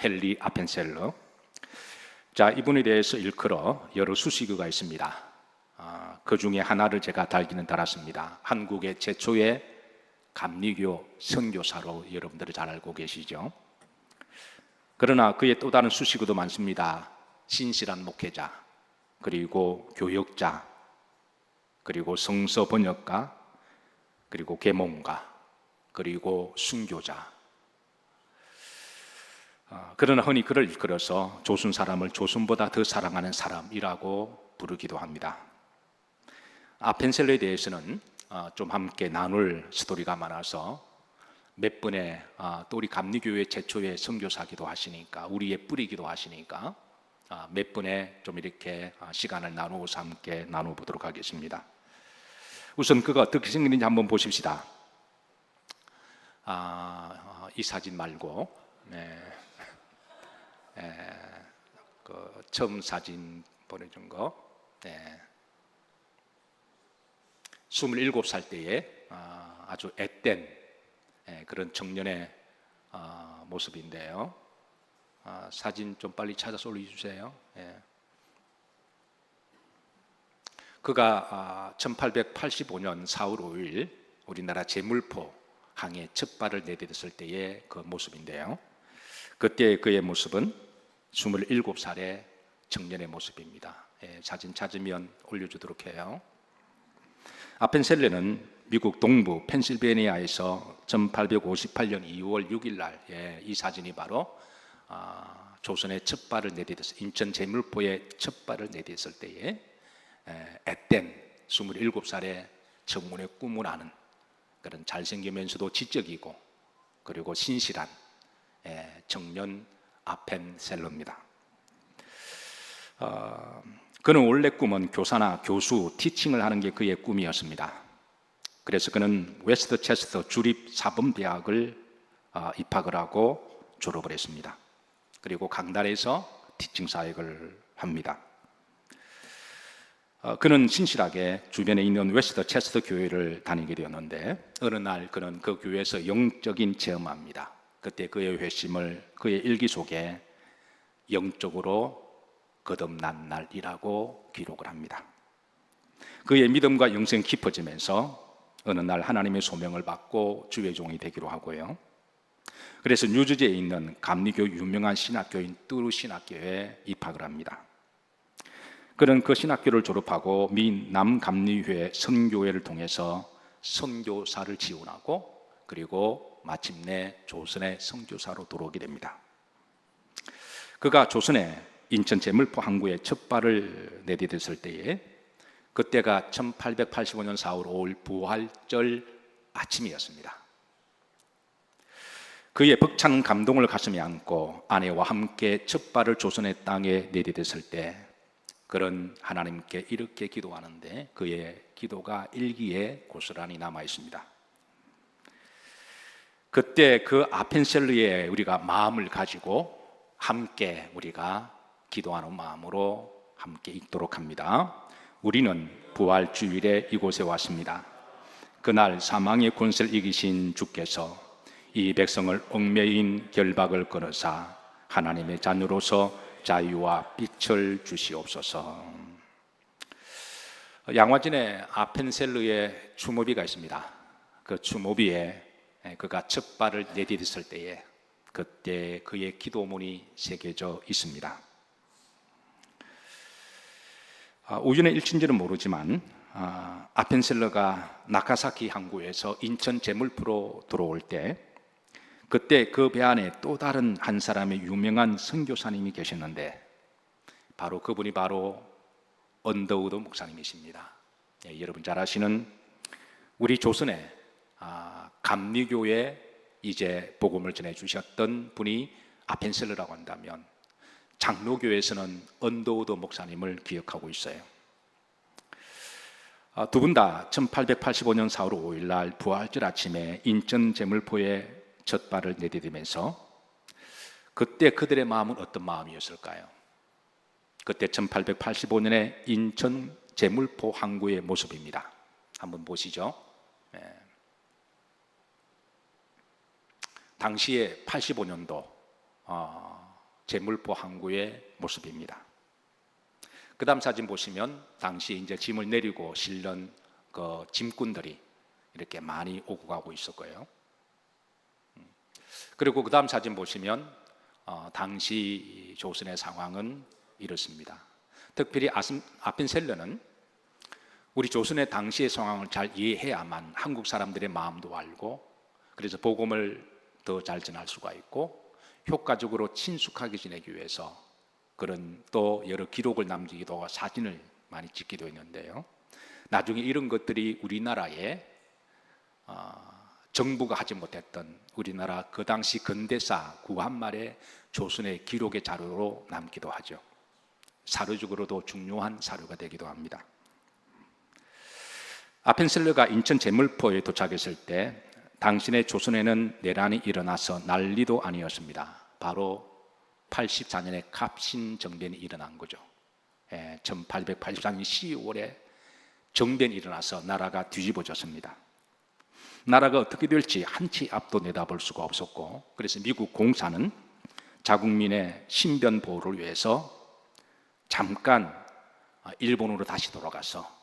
헨리 아펜셀러. 자, 이분에 대해서 일컬어 여러 수식어가 있습니다. 그 중에 하나를 제가 달기는 달았습니다. 한국의 최초의 감리교 선교사로 여러분들이 잘 알고 계시죠. 그러나 그의 또 다른 수식어도 많습니다. 신실한 목회자, 그리고 교역자, 그리고 성서 번역가, 그리고 계몽가, 그리고 순교자. 그러나 흔히 그를 일컬어서 조선 사람을 조선보다 더 사랑하는 사람이라고 부르기도 합니다. 아펜셀러에 대해서는 좀 함께 나눌 스토리가 많아서 몇 번의 또 우리 감리교회 최초의 선교사기도 하시니까, 우리의 뿌리기도 하시니까 몇 번에 좀 이렇게 시간을 나누어서 함께 나눠보도록 하겠습니다. 우선 그가 어떻게 생겼는지 한번 보십시다. 이 사진 말고 그 처음 사진 보내준 거, 27살 때에 아주 앳된 그런 청년의 모습인데요. 사진 좀 빨리 찾아서 올려주세요. 그가 1885년 4월 5일 우리나라 제물포 항에 첫 발을 내딛었을 때의 그 모습인데요. 그때 그의 모습은 27살의 청년의 모습입니다. 사진 찾으면 올려주도록 해요. 아펜셀러는 미국 동부 펜실베니아에서 1858년 2월 6일 날, 이 사진이 바로 조선의 첫 발을 내딛었을, 인천 제물포의 첫 발을 내딛었을 때에 앳된 27살의 청년의 꿈을 아는 그런 잘생기면서도 지적이고 그리고 신실한 청년 아펜셀러입니다. 그는 원래 꿈은 교사나 교수, 티칭을 하는 게 그의 꿈이었습니다. 그래서 그는 웨스트체스터 주립사범대학을 입학을 하고 졸업을 했습니다. 그리고 강단에서 티칭 사역을 합니다. 그는 신실하게 주변에 있는 웨스트체스터 교회를 다니게 되었는데, 어느 날 그는 그 교회에서 영적인 체험합니다. 그때 그의 회심을 그의 일기 속에 영적으로 거듭난 날이라고 기록을 합니다. 그의 믿음과 영성이 깊어지면서 어느 날 하나님의 소명을 받고 주의 종이 되기로 하고요. 그래서 뉴저지에 있는 감리교 유명한 신학교인 뚜르 신학교에 입학을 합니다. 그는 그 신학교를 졸업하고 미 남감리회 선교회를 통해서 선교사를 지원하고, 그리고 마침내 조선의 선교사로 들어오게 됩니다. 그가 조선의 인천 제물포 항구에 첫 발을 내딛었을 때에, 그때가 1885년 4월 5일 부활절 아침이었습니다. 그의 벅찬 감동을 가슴에 안고 아내와 함께 첫 발을 조선의 땅에 내딛었을 때, 그런 하나님께 이렇게 기도하는데 그의 기도가 일기에 고스란히 남아 있습니다. 그때 그 아펜셀러의 우리가 마음을 가지고 함께 우리가 기도하는 마음으로 함께 읽도록 합니다. 우리는 부활주일에 이곳에 왔습니다. 그날 사망의 권세를 이기신 주께서 이 백성을 얽매인 결박을 끊으사 하나님의 자녀로서 자유와 빛을 주시옵소서. 양화진에 아펜셀러의 추모비가 있습니다. 그 추모비에 그가 첫 발을 내딛었을 때에 그때 그의 기도문이 새겨져 있습니다. 우연의 일치인지는 모르지만 아펜셀러가 나가사키 항구에서 인천 제물포로 들어올 때, 그때 그 배 안에 또 다른 한 사람의 유명한 선교사님이 계셨는데, 바로 그분이 바로 언더우드 목사님이십니다. 여러분 잘 아시는 우리 조선의 감리교에 이제 복음을 전해주셨던 분이 아펜셀러라고 한다면, 장로교에서는 언더우드 목사님을 기억하고 있어요. 두 분 다 1885년 4월 5일 날 부활절 아침에 인천 제물포에 첫 발을 내디디면서, 그때 그들의 마음은 어떤 마음이었을까요? 그때 1885년에 인천 제물포 항구의 모습입니다. 한번 보시죠. 당시에 85년도 제물포 항구의 모습입니다. 그 다음 사진 보시면 당시 이제 짐을 내리고 실는 그 짐꾼들이 이렇게 많이 오고 가고 있었고요. 그리고 그 다음 사진 보시면 당시 조선의 상황은 이렇습니다. 특별히 아펜셀러는 우리 조선의 당시의 상황을 잘 이해해야만 한국 사람들의 마음도 알고, 그래서 복음을 더 잘 전할 수가 있고 효과적으로 친숙하게 지내기 위해서 그런 또 여러 기록을 남기기도 하고 사진을 많이 찍기도 했는데요. 나중에 이런 것들이 우리나라에 정부가 하지 못했던 우리나라 그 당시 근대사 구한말의 조선의 기록의 자료로 남기도 하죠. 사료적으로도 중요한 사료가 되기도 합니다. 아펜셀러가 인천 제물포에 도착했을 때 당신의 조선에는 내란이 일어나서 난리도 아니었습니다. 바로 84년에 갑신정변이 일어난 거죠. 1884년 12월에 정변이 일어나서 나라가 뒤집어졌습니다. 나라가 어떻게 될지 한치 앞도 내다볼 수가 없었고, 그래서 미국 공사는 자국민의 신변 보호를 위해서 잠깐 일본으로 다시 돌아가서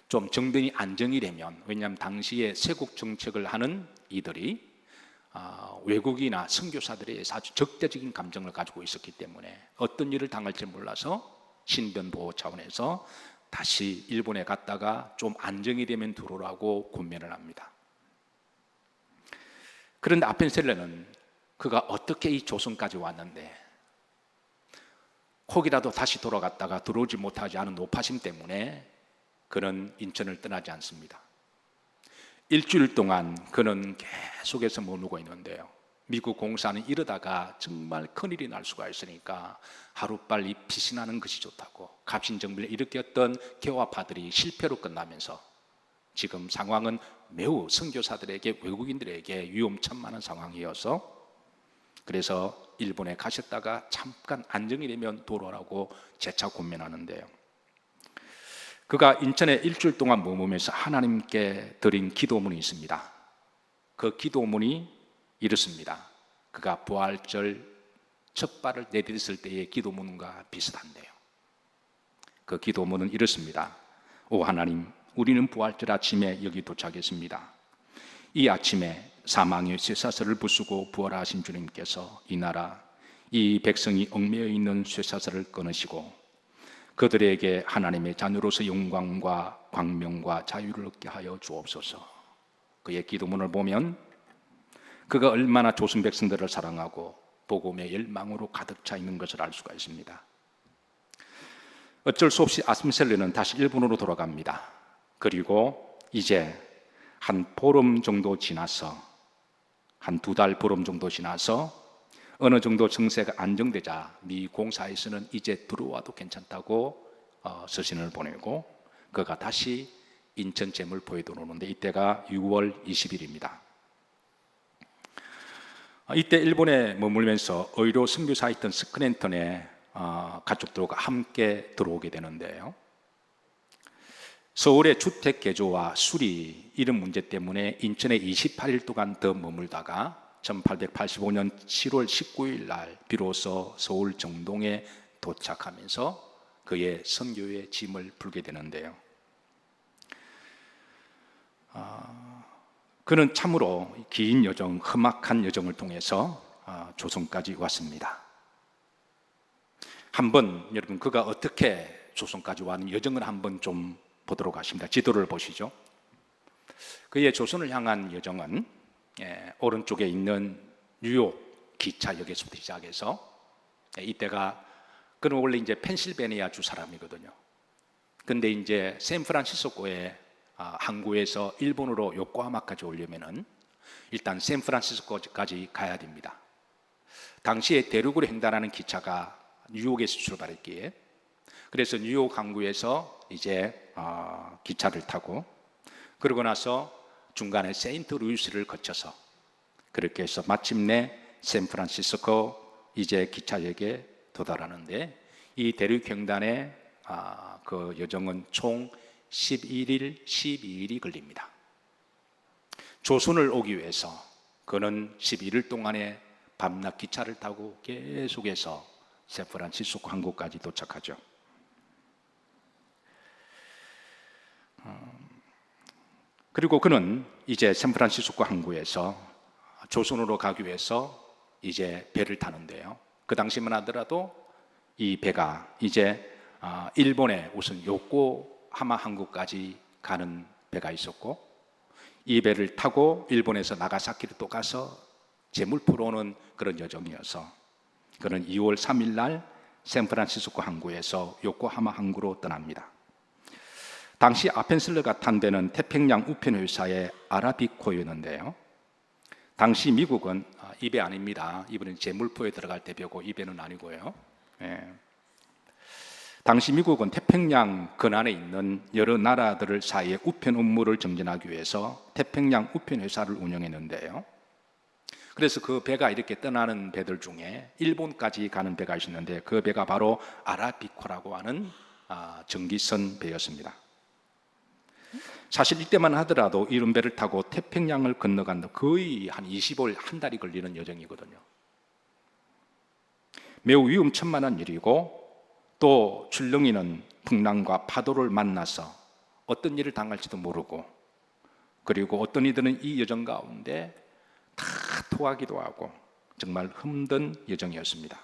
좀 정변이 안정이 되면, 왜냐하면 당시에 세국 정책을 하는 이들이 외국이나 선교사들에 의해서 아주 적대적인 감정을 가지고 있었기 때문에 어떤 일을 당할지 몰라서 신변 보호 차원에서 다시 일본에 갔다가 좀 안정이 되면 들어오라고 권면을 합니다. 그런데 아펜셀러는 그가 어떻게 이 조선까지 왔는데 혹이라도 다시 돌아갔다가 들어오지 못하지 않은 노파심 때문에 그는 인천을 떠나지 않습니다. 일주일 동안 그는 계속해서 머무르고 있는데요. 미국 공사는 이러다가 정말 큰일이 날 수가 있으니까 하루빨리 피신하는 것이 좋다고, 갑신정변을 일으켰던 개화파들이 실패로 끝나면서 지금 상황은 매우 선교사들에게, 외국인들에게 위험천만한 상황이어서, 그래서 일본에 가셨다가 잠깐 안정이 되면 돌아오라고 재차 권면하는데요. 그가 인천에 일주일 동안 머무면서 하나님께 드린 기도문이 있습니다. 그 기도문이 이렇습니다. 그가 부활절 첫 발을 내딛었을 때의 기도문과 비슷한데요. 그 기도문은 이렇습니다. 오 하나님, 우리는 부활절 아침에 여기 도착했습니다. 이 아침에 사망의 쇠사슬을 부수고 부활하신 주님께서 이 나라, 이 백성이 얽매여 있는 쇠사슬을 끊으시고 그들에게 하나님의 자녀로서 영광과 광명과 자유를 얻게 하여 주옵소서. 그의 기도문을 보면 그가 얼마나 조선 백성들을 사랑하고 복음의 열망으로 가득 차 있는 것을 알 수가 있습니다. 어쩔 수 없이 아펜셀러는 다시 일본으로 돌아갑니다. 그리고 이제 한 보름 정도 지나서, 한 2달 보름 정도 지나서 어느 정도 정세가 안정되자 미 공사에서는 이제 들어와도 괜찮다고 서신을 보내고 그가 다시 인천 제물포에 들어오는데 이때가 6월 20일입니다. 이때 일본에 머물면서 의료 선교사였던 스크랜턴의 가족들과 함께 들어오게 되는데요. 서울의 주택 개조와 수리 이런 문제 때문에 인천에 28일 동안 더 머물다가 1885년 7월 19일 날 비로소 서울 정동에 도착하면서 그의 선교의 짐을 풀게 되는데요. 그는 참으로 긴 여정, 험악한 여정을 통해서 조선까지 왔습니다. 한번 여러분 그가 어떻게 조선까지 왔는 여정을 한번 좀 보도록 하십니다. 지도를 보시죠. 그의 조선을 향한 여정은 오른쪽에 있는 뉴욕 기차역에서부터 시작해서 이때가 그는 원래 이제 펜실베니아주 사람이거든요. 근데 이제 샌프란시스코의 항구에서 일본으로 요코하마까지 오려면은 일단 샌프란시스코까지 가야 됩니다. 당시에 대륙으로 횡단하는 기차가 뉴욕에서 출발했기에 그래서 뉴욕 항구에서 이제 기차를 타고 그러고 나서 중간에 세인트루이스를 거쳐서 그렇게 해서 마침내 샌프란시스코 이제 기차역에 도달하는데 이 대륙 횡단의 그 여정은 총 11일, 12일이 걸립니다. 조선을 오기 위해서 그는 11일 동안의 밤낮 기차를 타고 계속해서 샌프란시스코 항구까지 도착하죠. 그리고 그는 이제 샌프란시스코 항구에서 조선으로 가기 위해서 이제 배를 타는데요. 그 당시만 하더라도 이 배가 이제 일본의 우선 요코하마 항구까지 가는 배가 있었고, 이 배를 타고 일본에서 나가사키를 또 가서 제물포로 오는 그런 여정이어서 그는 2월 3일 날 샌프란시스코 항구에서 요코하마 항구로 떠납니다. 당시 아펜셀러가 탄 배는 태평양 우편 회사의 아라비코였는데요. 당시 미국은 이 배 아닙니다. 이번엔 제물포에 들어갈 때 배고 이 배는 아니고요. 당시 미국은 태평양 근안에 있는 여러 나라들 사이의 우편 업무를 정진하기 위해서 태평양 우편 회사를 운영했는데요. 그래서 그 배가 이렇게 떠나는 배들 중에 일본까지 가는 배가 있었는데 그 배가 바로 아라비코라고 하는 전기선 배였습니다. 사실 이때만 하더라도 이런 배를 타고 태평양을 건너간다 거의 한 20월 한 달이 걸리는 여정이거든요. 매우 위험천만한 일이고, 또 출렁이는 풍랑과 파도를 만나서 어떤 일을 당할지도 모르고, 그리고 어떤 이들은 이 여정 가운데 다 토하기도 하고 정말 힘든 여정이었습니다.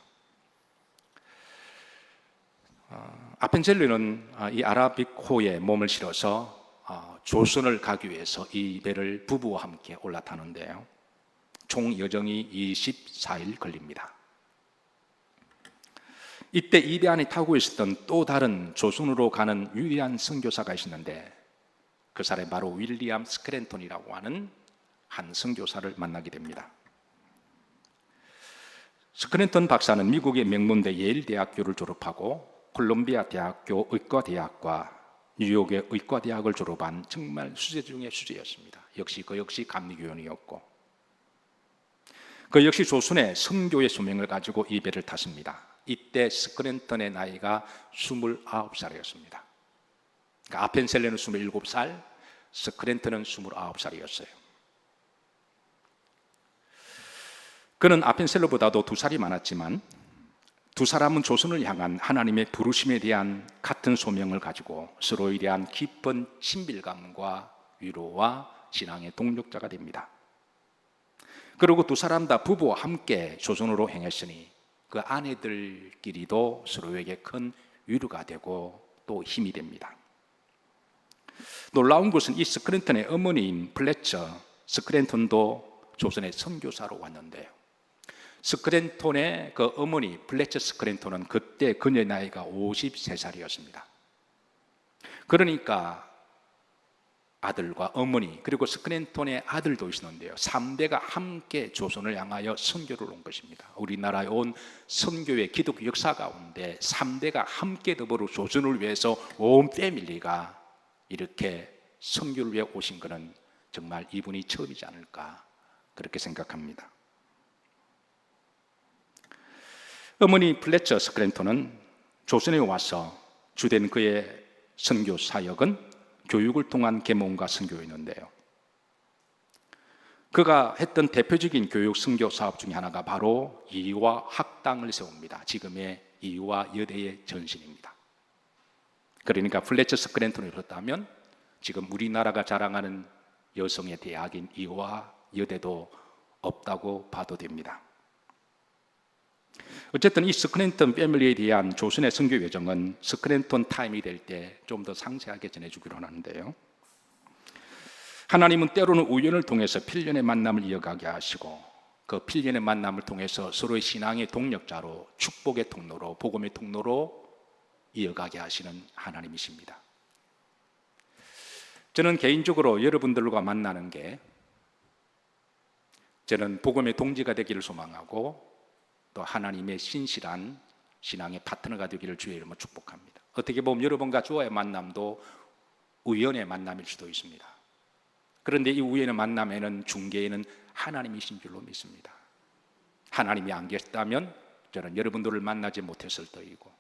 아펜젤리는 이 아라비코에 몸을 실어서 조선을 가기 위해서 이 배를 부부와 함께 올라타는데요. 총 여정이 24일 걸립니다. 이때 이 배 안에 타고 있었던 또 다른 조선으로 가는 유일한 선교사가 있었는데 그 사람이 바로 윌리엄 스크랜턴이라고 하는 한 선교사를 만나게 됩니다. 스크랜턴 박사는 미국의 명문대 예일 대학교를 졸업하고 콜롬비아 대학교 의과대학과 뉴욕의 의과대학을 졸업한 정말 수재 중의 수재였습니다. 그 역시 감리교원이었고, 그 역시 조선의 선교의 소명을 가지고 이 배를 탔습니다. 이때 스크랜턴의 나이가 29살이었습니다. 그러니까 아펜셀러는 27살, 스크랜턴은 29살이었어요. 그는 아펜셀러보다도 2살이 많았지만 두 사람은 조선을 향한 하나님의 부르심에 대한 같은 소명을 가지고 서로에 대한 깊은 친밀감과 위로와 신앙의 동력자가 됩니다. 그리고 두 사람 다 부부와 함께 조선으로 행했으니 그 아내들끼리도 서로에게 큰 위로가 되고 또 힘이 됩니다. 놀라운 것은 이 스크랜턴의 어머니인 플래처 스크랜턴도 조선의 선교사로 왔는데요. 스크랜턴의 그 어머니 플래처 스크랜턴은 그때 그녀의 나이가 53살이었습니다. 그러니까 아들과 어머니 그리고 스크랜턴의 아들도 있었는데요, 3대가 함께 조선을 향하여 선교를 온 것입니다. 우리나라에 온 선교의 기독교 역사 가운데 3대가 함께 더불어 조선을 위해서 온 패밀리가 이렇게 선교를 위해 오신 것은 정말 이분이 처음이지 않을까 그렇게 생각합니다. 어머니 플래처 스크랜턴은 조선에 와서 주된 그의 선교 사역은 교육을 통한 계몽과 선교였는데요, 그가 했던 대표적인 교육 선교 사업 중에 하나가 바로 이화 학당을 세웁니다. 지금의 이화 여대의 전신입니다. 그러니까 플래처 스크랜턴이 그렇다면 지금 우리나라가 자랑하는 여성의 대학인 이화 여대도 없다고 봐도 됩니다. 어쨌든 이 스크랜턴 패밀리에 대한 조선의 선교 여정은 스크랜턴 타임이 될 때 좀 더 상세하게 전해주기로 하는데요, 하나님은 때로는 우연을 통해서 필연의 만남을 이어가게 하시고 그 필연의 만남을 통해서 서로의 신앙의 동력자로 축복의 통로로 복음의 통로로 이어가게 하시는 하나님이십니다. 저는 개인적으로 여러분들과 만나는 게 저는 복음의 동지가 되기를 소망하고 또 하나님의 신실한 신앙의 파트너가 되기를 주의 이름으로 축복합니다. 어떻게 보면 여러분과 저와의 만남도 우연의 만남일 수도 있습니다. 그런데 이 우연의 만남에는 중개에는 하나님이신 줄로 믿습니다. 하나님이 안 계셨다면 저는 여러분들을 만나지 못했을 터이고,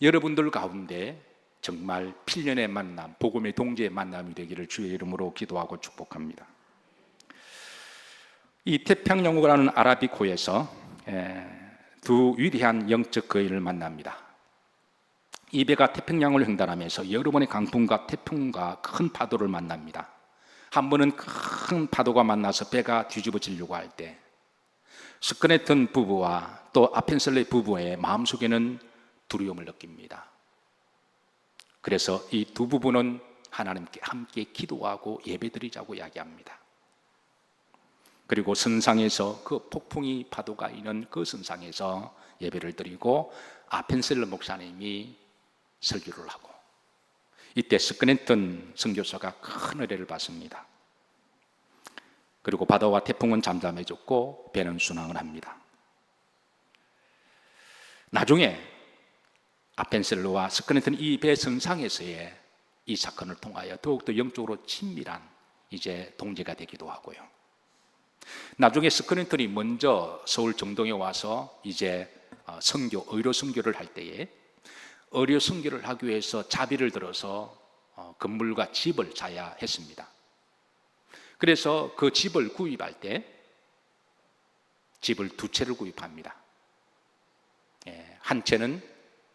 여러분들 가운데 정말 필연의 만남, 복음의 동지의 만남이 되기를 주의 이름으로 기도하고 축복합니다. 이 태평양호라는 아라비코에서 두 위대한 영적 거인을 만납니다. 이 배가 태평양을 횡단하면서 여러 번의 강풍과 태풍과 큰 파도를 만납니다. 한 번은 큰 파도가 만나서 배가 뒤집어지려고 할 때 스크네턴 부부와 또 아펜셀레 부부의 마음속에는 두려움을 느낍니다. 그래서 이 두 부부는 하나님께 함께 기도하고 예배드리자고 이야기합니다. 그리고 선상에서 그 폭풍이 파도가 있는 그 선상에서 예배를 드리고 아펜셀러 목사님이 설교를 하고, 이때 스크네턴 선교사가 큰 은혜를 받습니다. 그리고 바다와 태풍은 잠잠해졌고 배는 순항을 합니다. 나중에 아펜셀러와 스크네턴 이 배 선상에서의 이 사건을 통하여 더욱더 영적으로 친밀한 이제 동지가 되기도 하고요. 나중에 스크린턴이 먼저 서울 정동에 와서 이제 선교, 의료 선교를 할 때에 의료 선교를 하기 위해서 자비를 들어서 건물과 집을 사야 했습니다. 그래서 그 집을 구입할 때 집을 두 채를 구입합니다. 한 채는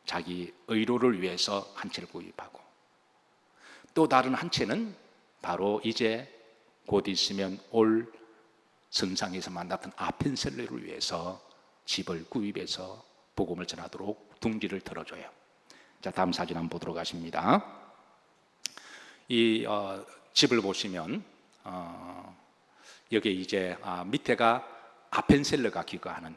자기 의료를 위해서 한 채를 구입하고, 또 다른 한 채는 바로 이제 곧 있으면 올 선상에서 만났던 아펜셀러를 위해서 집을 구입해서 복음을 전하도록 둥지를 틀어줘요. 자, 다음 사진 한번 보도록 하십니다. 이 집을 보시면 여기 이제 밑에가 아펜셀러가 기거하는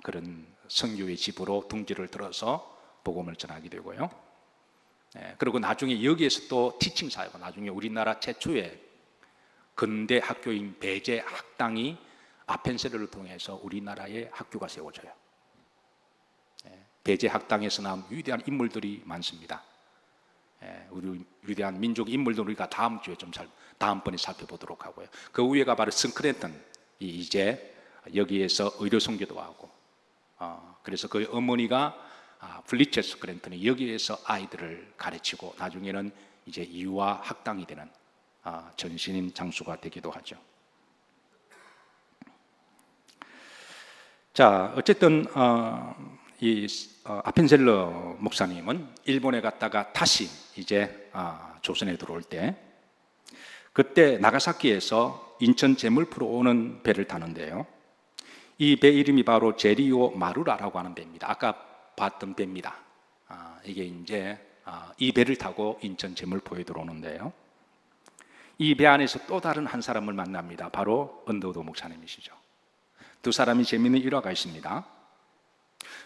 그런 선교의 집으로 둥지를 들어서 복음을 전하게 되고요. 그리고 나중에 여기에서 또 티칭 사회가, 나중에 우리나라 최초의 근대 학교인 배제 학당이 아펜셀러를 통해서 우리나라의 학교가 세워져요. 배제 학당에서 나온 위대한 인물들이 많습니다. 우리 위대한 민족 인물들 우리가 다음 주에 다음번에 살펴보도록 하고요. 그 위에가 바로 스크랜턴이 이제 여기에서 의료 선교도 하고, 그래서 그 어머니가 플리처 스크랜턴이 여기에서 아이들을 가르치고 나중에는 이제 유아 학당이 되는 전신인 장수가 되기도 하죠. 자, 어쨌든 이 아펜셀러 목사님은 일본에 갔다가 다시 이제 조선에 들어올 때, 그때 나가사키에서 인천 제물포로 오는 배를 타는데요. 이 배 이름이 바로 제리오 마루라라고 하는 배입니다. 아까 봤던 배입니다. 이게 이제 이 배를 타고 인천 제물포에 들어오는데요. 이 배 안에서 또 다른 한 사람을 만납니다. 바로 언더우드 목사님이시죠. 두 사람이 재미있는 일화가 있습니다.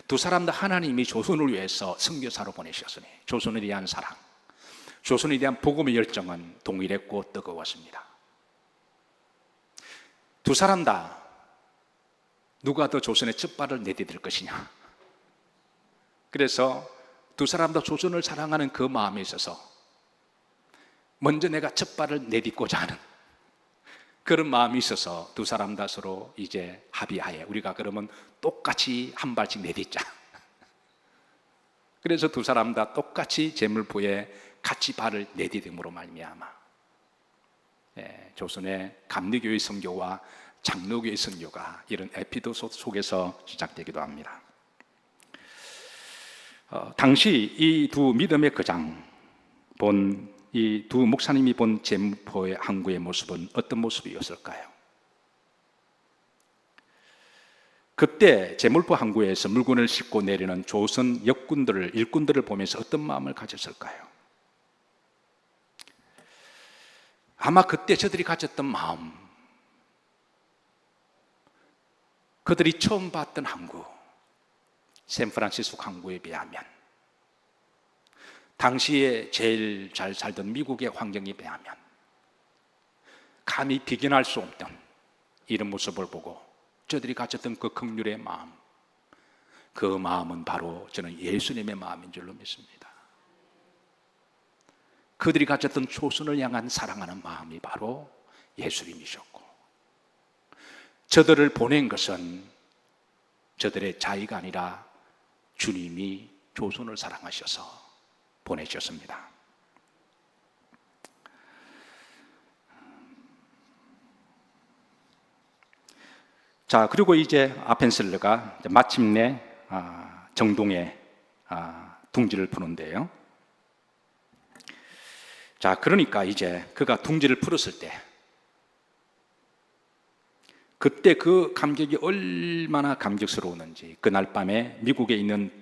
두 사람 다 하나님이 조선을 위해서 선교사로 보내셨으니 조선에 대한 사랑, 조선에 대한 복음의 열정은 동일했고 뜨거웠습니다. 두 사람 다 누가 더 조선의 첫 발을 내디딜 것이냐, 그래서 두 사람 다 조선을 사랑하는 그 마음에 있어서 먼저 내가 첫 발을 내딛고자 하는 그런 마음이 있어서 두 사람 다 서로 이제 합의하에 우리가 그러면 똑같이 한 발씩 내딛자. 그래서 두 사람 다 똑같이 제물포에 같이 발을 내디딤으로 말미암아 조선의 감리교의 선교와 장로교의 선교가 이런 에피소드 속에서 시작되기도 합니다. 당시 이 두 믿음의 거장 이 두 목사님이 본 제물포의 항구의 모습은 어떤 모습이었을까요? 그때 제물포 항구에서 물건을 싣고 내리는 조선 일꾼들을 보면서 어떤 마음을 가졌을까요? 아마 그때 저들이 가졌던 마음, 그들이 처음 봤던 항구, 샌프란시스코 항구에 비하면, 당시에 제일 잘 살던 미국의 환경에 비하면 감히 비견할 수 없던 이런 모습을 보고 저들이 가졌던 그 긍휼의 마음, 그 마음은 바로 저는 예수님의 마음인 줄로 믿습니다. 그들이 가졌던 조선을 향한 사랑하는 마음이 바로 예수님이셨고, 저들을 보낸 것은 저들의 자의가 아니라 주님이 조선을 사랑하셔서 보내셨습니다. 자, 그리고 이제 아펜셀러가 마침내 정동에 둥지를 푸는데요. 자, 그러니까 이제 그가 둥지를 풀었을 때 그때 그 감격이 얼마나 감격스러웠는지 그날 밤에 미국에 있는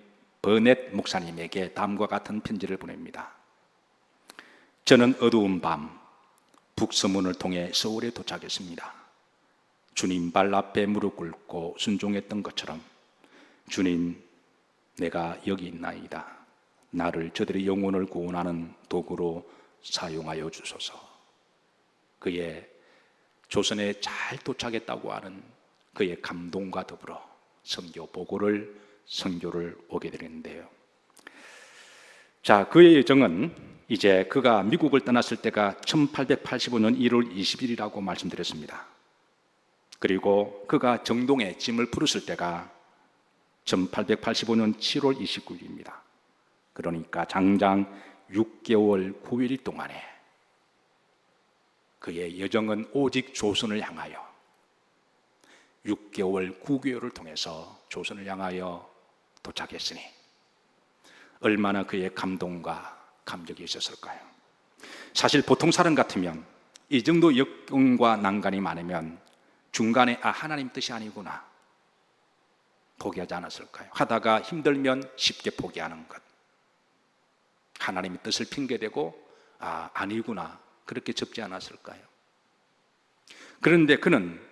버넷 목사님에게 다음과 같은 편지를 보냅니다. 저는 어두운 밤 북서문을 통해 서울에 도착했습니다. 주님 발 앞에 무릎 꿇고 순종했던 것처럼 주님, 내가 여기 있나이다. 나를 저들의 영혼을 구원하는 도구로 사용하여 주소서. 그의 조선에 잘 도착했다고 하는 그의 감동과 더불어 선교를 오게 되는데요. 자, 그의 여정은 이제 그가 미국을 떠났을 때가 1885년 1월 20일이라고 말씀드렸습니다. 그리고 그가 정동에 짐을 풀었을 때가 1885년 7월 29일입니다. 그러니까 장장 6개월 9일 동안에 그의 여정은 오직 조선을 향하여 6개월 9개월을 통해서 조선을 향하여 도착했으니 얼마나 그의 감동과 감격이 있었을까요? 사실 보통 사람 같으면 이 정도 역경과 난관이 많으면 중간에 하나님 뜻이 아니구나 포기하지 않았을까요? 하다가 힘들면 쉽게 포기하는 것, 하나님의 뜻을 핑계대고 아니구나 그렇게 접지 않았을까요? 그런데 그는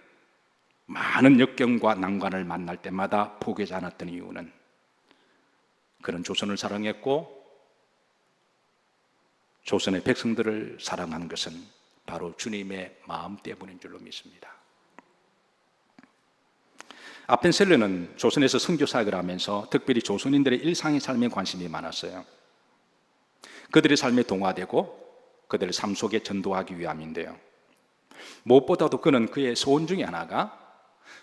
많은 역경과 난관을 만날 때마다 포기하지 않았던 이유는 그는 조선을 사랑했고 조선의 백성들을 사랑하는 것은 바로 주님의 마음 때문인 줄로 믿습니다. 아펜셀러는 조선에서 선교 사역을 하면서 특별히 조선인들의 일상의 삶에 관심이 많았어요. 그들의 삶에 동화되고 그들의 삶 속에 전도하기 위함인데요. 무엇보다도 그는 그의 소원 중에 하나가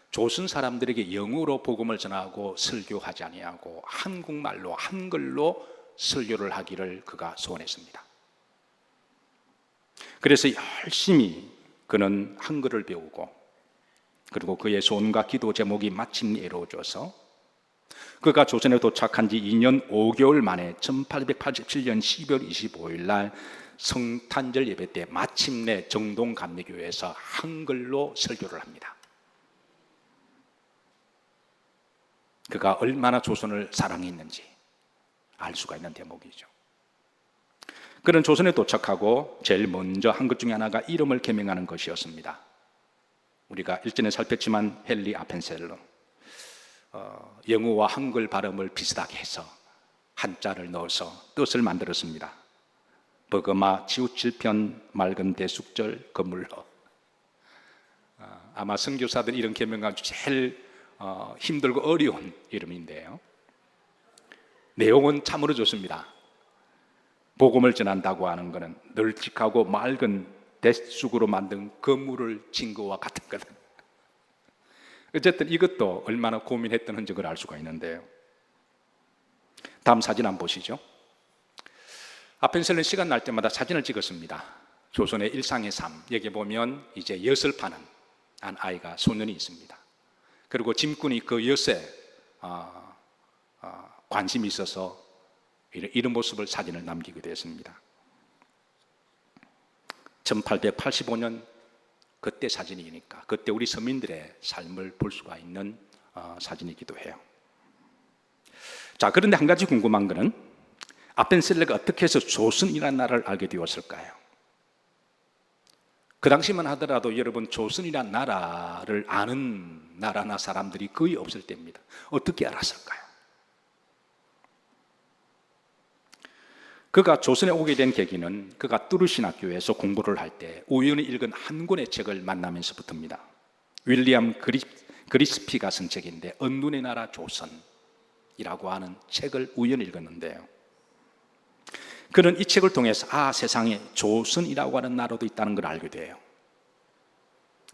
조선 사람들에게 영어로 복음을 전하고 설교하지 아니하고 한국말로 한글로 설교를 하기를 그가 소원했습니다. 그래서 열심히 그는 한글을 배우고 그리고 그의 소원과 기도 제목이 마침내 이루어져서 그가 조선에 도착한 지 2년 5개월 만에 1887년 12월 25일 날 성탄절 예배 때 마침내 정동 감리교회에서 한글로 설교를 합니다. 그가 얼마나 조선을 사랑했는지 알 수가 있는 대목이죠. 그는 조선에 도착하고 제일 먼저 한 것 중에 하나가 이름을 개명하는 것이었습니다. 우리가 일전에 살폈지만 헨리 아펜셀러, 영어와 한글 발음을 비슷하게 해서 한자를 넣어서 뜻을 만들었습니다. 버거마 치우칠편 맑은 대숙절 거물러. 아마 선교사들 이름 개명하기 제일 힘들고 어려운 이름인데요. 내용은 참으로 좋습니다. 복음을 전한다고 하는 것은 널찍하고 맑은 대쑥으로 만든 거물을 친 것과 같은 것. 어쨌든 이것도 얼마나 고민했던 흔적을 알 수가 있는데요. 다음 사진 한번 보시죠. 아펜셀러는 시간 날 때마다 사진을 찍었습니다. 조선의 일상의 삶. 여기 보면 이제 엿을 파는 한 아이가 소년이 있습니다. 그리고 짐꾼이 그 엿에 관심이 있어서 이런 모습을 사진을 남기게 되었습니다. 1885년 그때 사진이니까 그때 우리 서민들의 삶을 볼 수가 있는 사진이기도 해요. 자, 그런데 한 가지 궁금한 것은 아펜셀러가 어떻게 해서 조선이라는 나라를 알게 되었을까요? 그 당시만 하더라도 여러분 조선이라는 나라를 아는 나라나 사람들이 거의 없을 때입니다. 어떻게 알았을까요? 그가 조선에 오게 된 계기는 그가 뚜르신학교에서 공부를 할 때 우연히 읽은 한 권의 책을 만나면서부터입니다. 윌리엄 그리스피가 쓴 책인데 언눈의 나라 조선이라고 하는 책을 우연히 읽었는데요. 그는 이 책을 통해서 세상에 조선이라고 하는 나라도 있다는 걸 알게 돼요.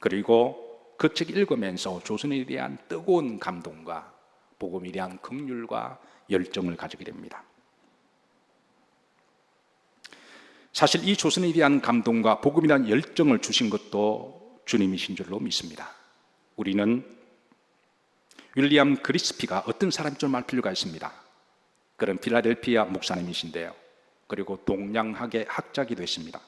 그리고 그 책을 읽으면서 조선에 대한 뜨거운 감동과 복음에 대한 긍휼과 열정을 가지게 됩니다. 사실 이 조선에 대한 감동과 복음에 대한 열정을 주신 것도 주님이신 줄로 믿습니다. 우리는 윌리엄 그리스피가 어떤 사람인 줄 알 필요가 있습니다. 그런 필라델피아 목사님이신데요. 그리고 동양학의 학자기도 했습니다.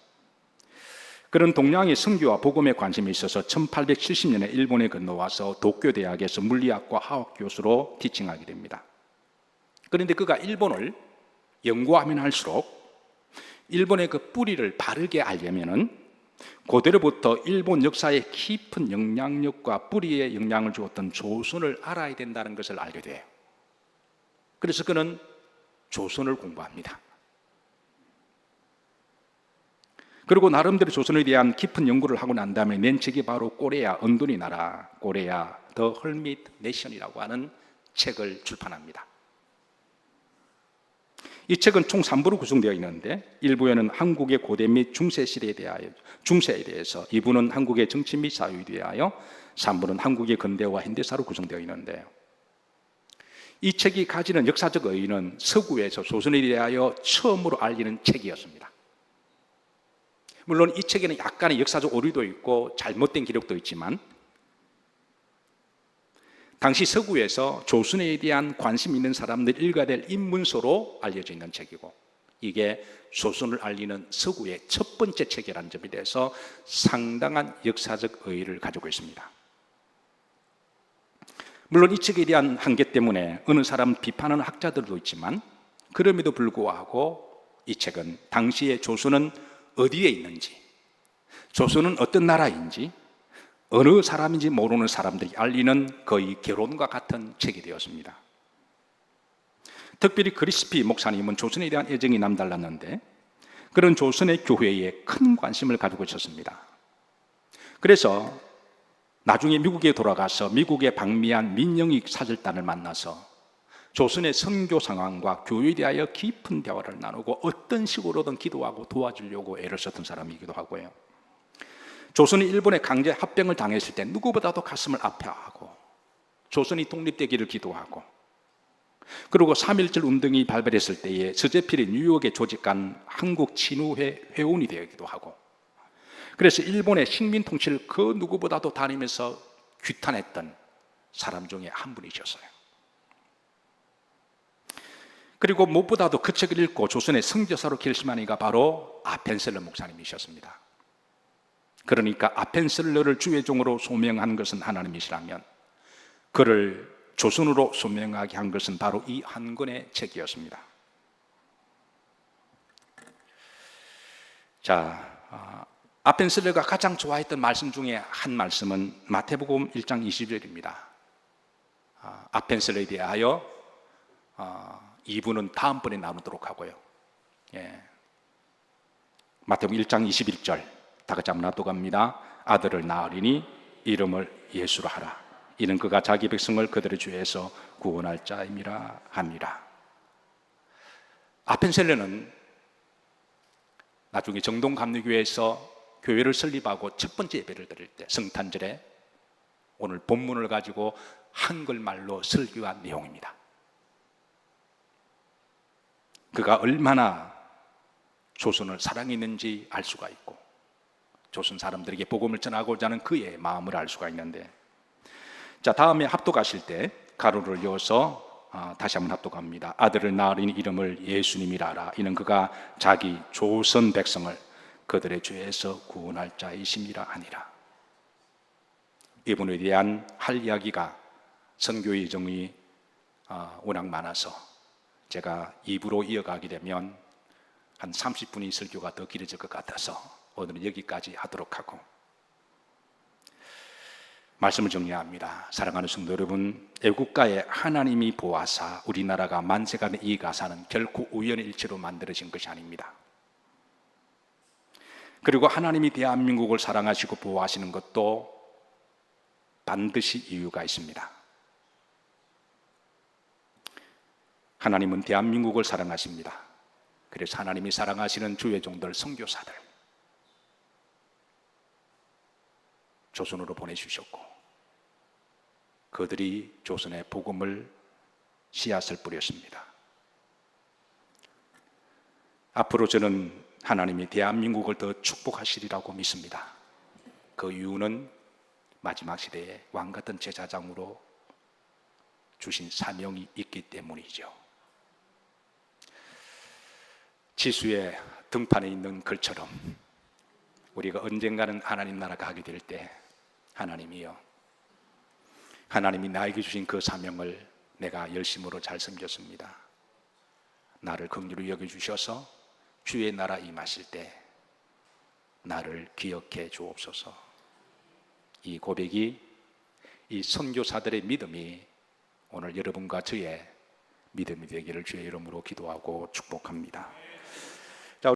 그런 동양의 선교와 복음에 관심이 있어서 1870년에 일본에 건너와서 도쿄 대학에서 물리학과 화학 교수로 티칭하게 됩니다. 그런데 그가 일본을 연구하면 할수록 일본의 그 뿌리를 바르게 알려면은 고대로부터 일본 역사에 깊은 영향력과 뿌리에 영향을 주었던 조선을 알아야 된다는 것을 알게 돼요. 그래서 그는 조선을 공부합니다. 그리고 나름대로 조선에 대한 깊은 연구를 하고 난 다음에 낸 책이 바로 꼬레아 언둔이 나라, 꼬레아 더 헐밋 네션이라고 하는 책을 출판합니다. 이 책은 총 3부로 구성되어 있는데 1부에는 한국의 고대 및 중세에 대해서 2부는 한국의 정치 및 사회에 대하여 3부는 한국의 근대와 현대사로 구성되어 있는데요. 이 책이 가지는 역사적 의의는 서구에서 조선에 대하여 처음으로 알리는 책이었습니다. 물론 이 책에는 약간의 역사적 오류도 있고 잘못된 기록도 있지만 당시 서구에서 조선에 대한 관심 있는 사람들 읽어야 될 입문서로 알려져 있는 책이고 이게 조선을 알리는 서구의 첫 번째 책이라는 점에 대해서 상당한 역사적 의의를 가지고 있습니다. 물론 이 책에 대한 한계 때문에 어느 사람 비판하는 학자들도 있지만 그럼에도 불구하고 이 책은 당시의 조선은 어디에 있는지, 조선은 어떤 나라인지 어느 사람인지 모르는 사람들이 알리는 거의 결론과 같은 책이 되었습니다. 특별히 그리스피 목사님은 조선에 대한 애정이 남달랐는데 그런 조선의 교회에 큰 관심을 가지고 있었습니다. 그래서 나중에 미국에 돌아가서 미국에 방미한 민영익 사절단을 만나서 조선의 선교 상황과 교회에 대하여 깊은 대화를 나누고 어떤 식으로든 기도하고 도와주려고 애를 썼던 사람이기도 하고요. 조선이 일본의 강제 합병을 당했을 때 누구보다도 가슴을 아파하고 조선이 독립되기를 기도하고 그리고 3.1절 운동이 발발했을 때에 서재필이 뉴욕에 조직한 한국 친우회 회원이 되기도 하고 그래서 일본의 식민 통치를 그 누구보다도 다니면서 규탄했던 사람 중에 한 분이셨어요. 그리고 무엇보다도 그 책을 읽고 조선의 선교사로 결심한 이가 바로 아펜셀러 목사님이셨습니다. 그러니까 아펜셀러를 주의 종으로 소명한 것은 하나님이시라면 그를 조선으로 소명하게 한 것은 바로 이 한 권의 책이었습니다. 자, 아펜셀러가 가장 좋아했던 말씀 중에 한 말씀은 마태복음 1장 20절입니다. 아펜셀러에 대하여 2부는 다음번에 나누도록 하고요. 마태복음 1장 21절 다 같이 한번 놔둬갑니다. 아들을 낳으리니 이름을 예수로 하라. 이는 그가 자기 백성을 그들의 죄에서 구원할 자임이라 함이라. 아펜셀러는 나중에 정동감리교회에서 교회를 설립하고 첫 번째 예배를 드릴 때 성탄절에 오늘 본문을 가지고 한글말로 설교한 내용입니다. 그가 얼마나 조선을 사랑했는지 알 수가 있고 조선 사람들에게 복음을 전하고자 하는 그의 마음을 알 수가 있는데 자, 다음에 합독하실 때 가로를 이어서 다시 한번 합독합니다. 아들을 낳으리니 이름을 예수님이라 하라. 이는 그가 자기 조선 백성을 그들의 죄에서 구원할 자이심이라 하니라. 이분에 대한 할 이야기가 선교 예정이 워낙 많아서 제가 2부로 이어가게 되면 한 30분의 설교가 더 길어질 것 같아서 오늘은 여기까지 하도록 하고 말씀을 정리합니다. 사랑하는 성도 여러분, 애국가에 하나님이 보아사 우리나라가 만세가 된 이 가사는 결코 우연의 일치로 만들어진 것이 아닙니다. 그리고 하나님이 대한민국을 사랑하시고 보호하시는 것도 반드시 이유가 있습니다. 하나님은 대한민국을 사랑하십니다. 그래서 하나님이 사랑하시는 주의 종들 선교사들 조선으로 보내주셨고 그들이 조선의 복음을 씨앗을 뿌렸습니다. 앞으로 저는 하나님이 대한민국을 더 축복하시리라고 믿습니다. 그 이유는 마지막 시대에 왕같은 제사장으로 주신 사명이 있기 때문이죠. 지수의 등판에 있는 글처럼 우리가 언젠가는 하나님 나라 가게 될 때 하나님이요, 하나님이 나에게 주신 그 사명을 내가 열심으로 잘 섬겼습니다. 나를 긍휼히 여겨주셔서 주의 나라 임하실 때 나를 기억해 주옵소서. 이 고백이, 이 선교사들의 믿음이 오늘 여러분과 저의 믿음이 되기를 주의 이름으로 기도하고 축복합니다.